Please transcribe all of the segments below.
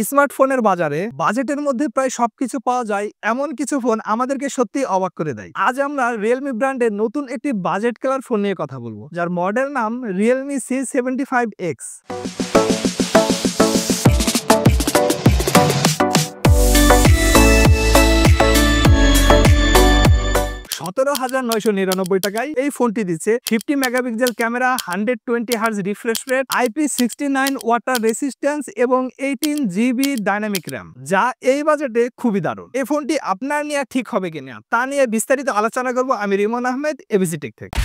স্মার্টফোনের বাজারে বাজেটের মধ্যে প্রায় সবকিছু পাওয়া যায় এমন কিছু ফোন আমাদেরকে সত্যি অবাক করে দেয়। আজ আমরা রিয়েলমি ব্র্যান্ডের নতুন একটি বাজেট কেলার ফোন নিয়ে কথা বলবো, যার মডেল নাম রিয়েলমি C75X। 17,999 টাকায় এই ফোনটি দিচ্ছে 50 megapixel camera, 120 hertz refresh rate, IP69 water resistance এবং 18 জিবি ডাইনামিক র্যাম, যা এই বাজেটে খুবই দারুণ। এই ফোনটি আপনার নিয়ে ঠিক হবে কিনা তা নিয়ে বিস্তারিত আলোচনা করব আমি রিমন আহমেদ, এবিসি টেক থেকে।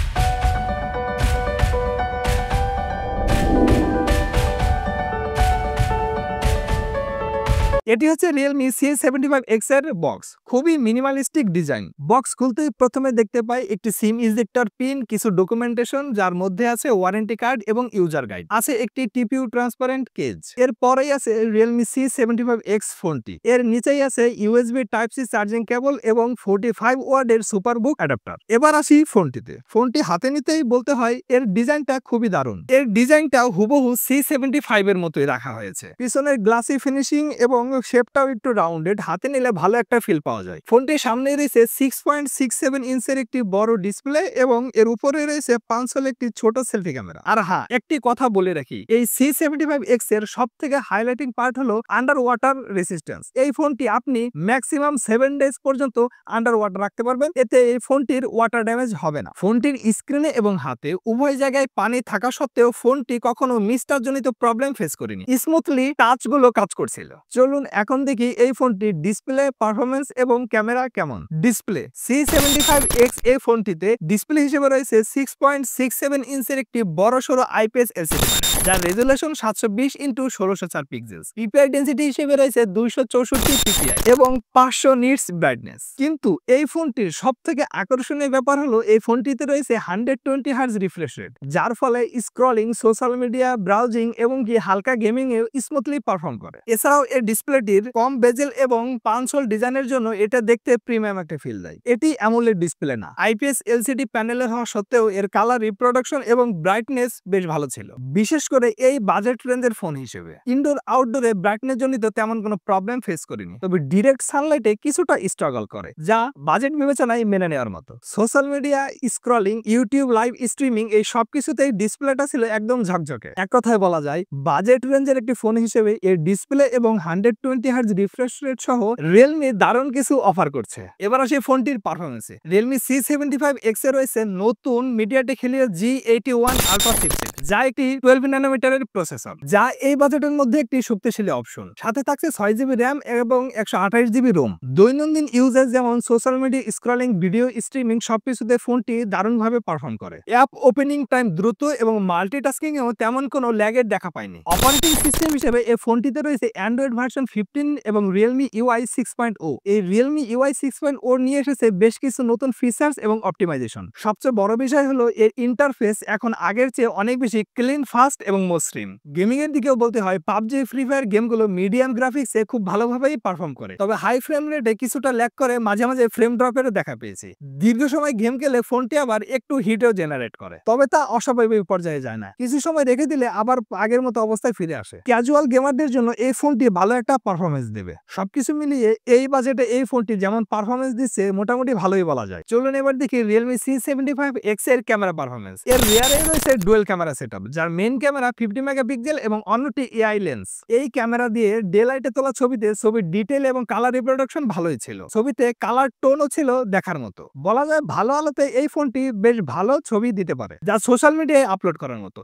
এটি হচ্ছে রিয়েলমি C75X এর বক্স। খুবই মিনিমালিস্টিক ডিজাইন। বক্স খুলতেই প্রথমে দেখতে পাই একটি সিম ইজেক্টর পিন, কিছু ডকুমেন্টেশন যার মধ্যে আছে ওয়ারেন্টি কার্ড এবং ইউজার গাইড, আছে একটি টিপিইউ ট্রান্সপারেন্ট কেজ। এর পরেই আছে রিয়েলমি C75X ফোনটি। এর নিচেই আছে USB টাইপ-C চার্জিং কেবল এবং 45 ওয়াটের সুপারবুক অ্যাডাপ্টার। এবার আসি ফোনটিতে। ফোনটি হাতে নিতেই বলতে হয় এর ডিজাইনটা খুবই দারুণ। এর ডিজাইনটা হুবহু C75 এর মতোই রাখা হয়েছে। পিছনের গ্লাসি ফিনিশিং এবং শেপটাও একটু রাউন্ডেড, হাতে নিলে ভালো একটা ফিল পাওয়া যায়। ফোনটির সামনে রয়েছে 6.67 ইঞ্চের একটি বড় ডিসপ্লে এবং এর উপরে রয়েছে পাঁচশোল একটি ছোট সেলফি ক্যামেরা। আর হ্যাঁ, একটি কথা বলে রাখি, এই C75X এর সব থেকে হাইলাইটিং পার্ট হলো আন্ডার ওয়াটার রেসিস্ট্যান্স। এই ফোনটি আপনি ম্যাক্সিমাম 7 ডেজ পর্যন্ত আন্ডার ওয়াটার রাখতে পারবেন, এতে এই ফোনটির ওয়াটার ড্যামেজ হবে না। ফোনটির স্ক্রিনে এবং হাতে উভয় জায়গায় পানি থাকা সত্ত্বেও ফোনটি কখনো মিস্টার জনিত প্রবলেম ফেস করেনি। স্মুথলি টাচগুলো কাজ করছিল। চলুন এখন দেখি এই ফোনটির ডিসপ্লে পারফরমেন্স এবং ক্যামেরা কেমন। ডিসপ্লে C75X এই ফোনটিতে ডিসপ্লে হিসেবে রয়েছে 6.67 ইঞ্চের একটি বড়সড় IPS LCD, যার resolution 720x1604 pixels. PPI density হিসেবে রয়েছে 264 পিপিআই এবং 500 নিটস ব্রাইটনেস। কিন্তু এই ফোনটির সবথেকে আকর্ষণীয় ব্যাপার হলো এই ফোনটিতে রয়েছে 120 হার্জ রিফ্রেশ রেট, যার ফলে স্ক্রলিং, সোশ্যাল মিডিয়া ব্রাউজিং এবং কি হালকা গেমিং এ স্মুথলি পারফর্ম করে। এছাড়াও এর ডিসপ্লেটির কম বেজেল এবং পাঁচশোল ডিজাইনের জন্য এটা দেখতে প্রিমিয়াম একটা ফিল দেয়। এটি অ্যামোলেড ডিসপ্লে না, IPS LCD প্যানেলের হওয়া সত্ত্বেও এর কালার রিপ্রোডাকশন এবং ব্রাইটনেস বেশ ভালো ছিল, বিশেষ করে এই বাজেট রেঞ্জের ফোন হিসেবে। ইনডোর আউটডোরে ব্রাইটনেস জনিত তেমন কোনো প্রবলেম ফেস করিনি, তবে ডিরেক্ট সানলাইটে কিছুটা স্ট্রাগল করে, যা বাজেট বিবেচনায় মেনে নেওয়ার মতো। Social media scrolling, YouTube live streaming এই সবকিছুতেই ডিসপ্লেটা ছিল একদম ঝকঝকে। এক কথায় বলা যায় বাজেট রেঞ্জের একটি ফোন হিসেবে এর ডিসপ্লে এবং 120 হার্জ রিফ্রেশ রেট সহ রিয়েলমি দারুণ কিছু অফার করছে। এবার আসি ফোনটির পারফরমেন্সে। রিয়েলমি C75X এ রয়েছে নতুন MediaTek Helio G81 ultra chipset, যা একটি 12 ন্যানোমিটারের প্রসেসর, যা এই বাজেটের মধ্যে একটি শক্তিশালী অপশন। সাথে থাকছে 6 জিবি র্যাম এবং 128 জিবি রোম। দৈনন্দিন ইউজেস যেমন social media scrolling, video streaming সবকিছুতে ফোনটি দারুণভাবে পারফর্ম করে। অ্যাপ ওপেনিং টাইম দ্রুত এবং মাল্টিটাস্কিং এও তেমন কোনো ল্যাগের দেখা পায়নি। অপারেটিং সিস্টেম হিসেবে এই ফোনটিতে রয়েছে অ্যান্ড্রয়েড ভার্সন 15 এবং রিয়েলমি UI 6.0। এই রিয়েলমি UI 6.0 নিয়ে এসেছে বেশ কিছু নতুন ফিচার্স এবং অপটিমাইজেশন। সবচেয়ে বড় বিষয় হলো এর ইন্টারফেস এখন আগের চেয়ে অনেক বেশি ক্লিন, ফাস্ট এবং মসৃণ। গেমিং এর দিকেও বলতে হয় পাবজি, ফ্রি ফায়ার গেমগুলো মিডিয়াম গ্রাফিক্সে খুব ভালোভাবেই পারফর্ম করে, তবে হাই ফ্রেম রেটে কিছুটা ল্যাগ করে, মাঝে মাঝে ফ্রেম ড্রপেরও দেখা পেয়েছি। দীর্ঘ সময় গেম খেলে ফোনটি আবার একটু হিটও জেনারেট করে, তবে তা অস্বাভাবিক পর্যায়ে যায় না। কিছু সময় রেখে দিলে আবার আগের মতো অবস্থায় ফিরে আসে। ক্যাজুয়াল গেমারদের জন্য এই ফোনটি ভালো একটা পারফরমেন্স দেবে। সবকিছু মিলিয়ে এই বাজেটে এই ফোনটি যেমন পারফরমেন্স দিচ্ছে মোটামুটি ভালোই বলা যায়। চলুন এবার দেখি রিয়েলমি C75X এর ক্যামেরা পারফরমেন্স। এর রিয়ারে রয়েছে ডুয়েল ক্যামেরা সেটআপ, যার মেইন ক্যামেরা 50 মেগাপিক্সেল এবং অন্যটি AI লেন্স। এই ক্যামেরা দিয়ে ডে লাইটে তোলা ছবিতে ছবির ডিটেইল এবং কালার রিপ্রোডাকশন ভালোই ছিল। ছবিতে কালার টোনও ছিল দেখার মতো। বলা যায় ভালো আলোতে এই ফোনটি বেশ ভালো ছবি দিতে পারে, যা সোশ্যাল মিডিয়ায় আপলোড করার মতো।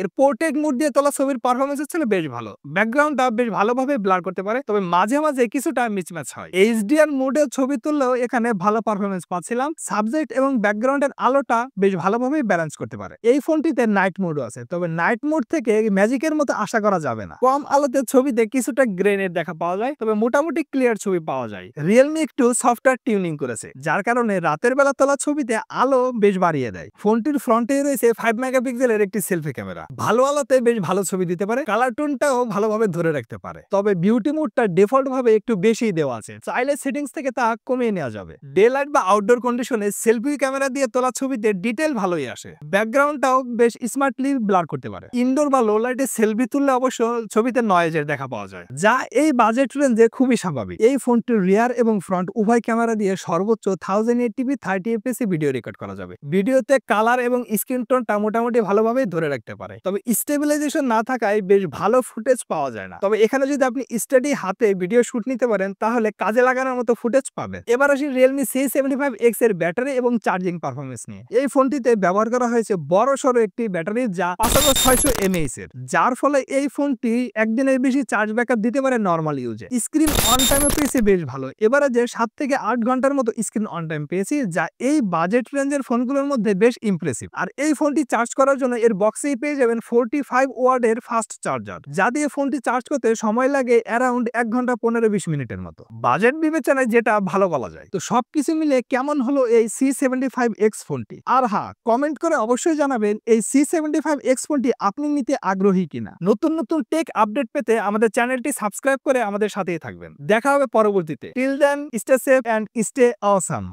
এর পোর্ট্রেট মোড দিয়ে তোলা ছবির পারফরমেন্স ছিল বেশ ভালো। ব্যাকগ্রাউন্ডটা বেশ ভালোভাবে ব্লার করতে পারে, তবে মাঝে মাঝে কিছুটা মিসম্যাচ হয়। HDR মোডে ছবি তুললেও এখানে ভালো পারফরমেন্স পাচ্ছিলাম। সাবজেক্ট এবং ব্যাকগ্রাউন্ডের আলোটা বেশ ভালোভাবে ব্যালেন্স করতে পারে। এই ফোনটিতে নাইট মোডও আছে, তবে নাইট মোড থেকে ম্যাজিকের মতো আশা করা যাবে না। কম আলোতে ছবিতে কিছুটা গ্রেনের দেখা পাওয়া যায়, তবে মোটামুটি ক্লিয়ার ছবি পাওয়া যায়। রিয়েলমি একটু সফটওয়্যার টিউনিং করেছে, যার কারণে রাতের বেলা তোলা ছবিতে আলো বেশ বাড়িয়ে দেয়। ফোনটির ফ্রন্টে রয়েছে 5 মেগাপিক্সেলের একটি সেলফি ক্যামেরা, ভালো আলোতে বেশ ভালো ছবি দিতে পারে, কালার টোনটাও ভালোভাবে ধরে রাখতে পারে। তবে বিউটি মোডটা ডিফল্ট ভাবে একটু বেশি দেওয়া আছে, চাইলে সেটিংস থেকে তা কমিয়ে নেওয়া যাবে। ডে লাইট বা আউটডোর কন্ডিশনে সেলফি ক্যামেরা দিয়ে তোলা ছবিতে ডিটেল ভালোই আসে, ব্যাকগ্রাউন্ডটাও বেশ স্মার্টলি ব্লার করতে পারে। ইনডোর বা লো লাইটে সেলফি তুললে অবশ্য ছবিতে নয়েজের দেখা পাওয়া যায়, যা এই বাজেট রেঞ্জে খুবই স্বাভাবিক। এই ফোনটির রিয়ার এবং ফ্রন্ট উভয় ক্যামেরা দিয়ে সর্বোচ্চ 1080p 30fps ভিডিও রেকর্ড করা যাবে। ভিডিওতে কালার এবং স্ক্রিন টোনটা মোটামুটি ভালোভাবে ধরে রাখতে পারে, তবে স্টেবিলাইজেশন না থাকায় বেশ ভালো ফুটেজ পাওয়া যায় না। তবে এখানে যদি আপনি স্টেডি হাতে ভিডিও শুট নিতে পারেন তাহলে কাজে লাগানোর মতো ফুটেজ পাবেন। এবার আসি Realme C75X এর ব্যাটারি এবং চার্জিং পারফরমেন্স নিয়ে। এই ফোনটিতে ব্যবহার করা হয়েছে বড় সড়ো একটি ব্যাটারি যা 5600 mAh এর, যার ফলে এই ফোনটি একদিনের বেশি চার্জ ব্যাকআপ দিতে পারে নরমাল ইউজে। স্ক্রিন অন টাইমও পেয়েছে বেশ ভালো, এবারে যে 7 থেকে 8 ঘন্টার মতো স্ক্রিন অন টাইম পেয়েছি, যা এই বাজেট রেঞ্জের ফোনগুলোর মধ্যে বেশ ইমপ্রেসিভ। আর এই ফোনটি চার্জ করার জন্য এর বক্সেই পেয়ে যাবেন 45 ওয়াটের ফাস্ট চার্জার, যা দিয়ে ফোনটি চার্জ করতে সময় লাগে অ্যারাউন্ড 1 ঘন্টা 15-20 মিনিটের মতো। বাজেট বিবেচনায় যেটা ভালো বলা যায়। তো সবকিছু মিলে কেমন হলো এই C75X ফোনটি? আর হ্যাঁ, কমেন্ট করে অবশ্যই জানাবেন এই C75X ফোনটি আপনি নিতে আগ্রহী কিনা। নতুন নতুন টেক আপডেট পেতে আমাদের চ্যানেলটি সাবস্ক্রাইব করে আমাদের সাথেই থাকবেন। দেখা হবে পরবর্তীতে। Till then, stay safe and stay awesome.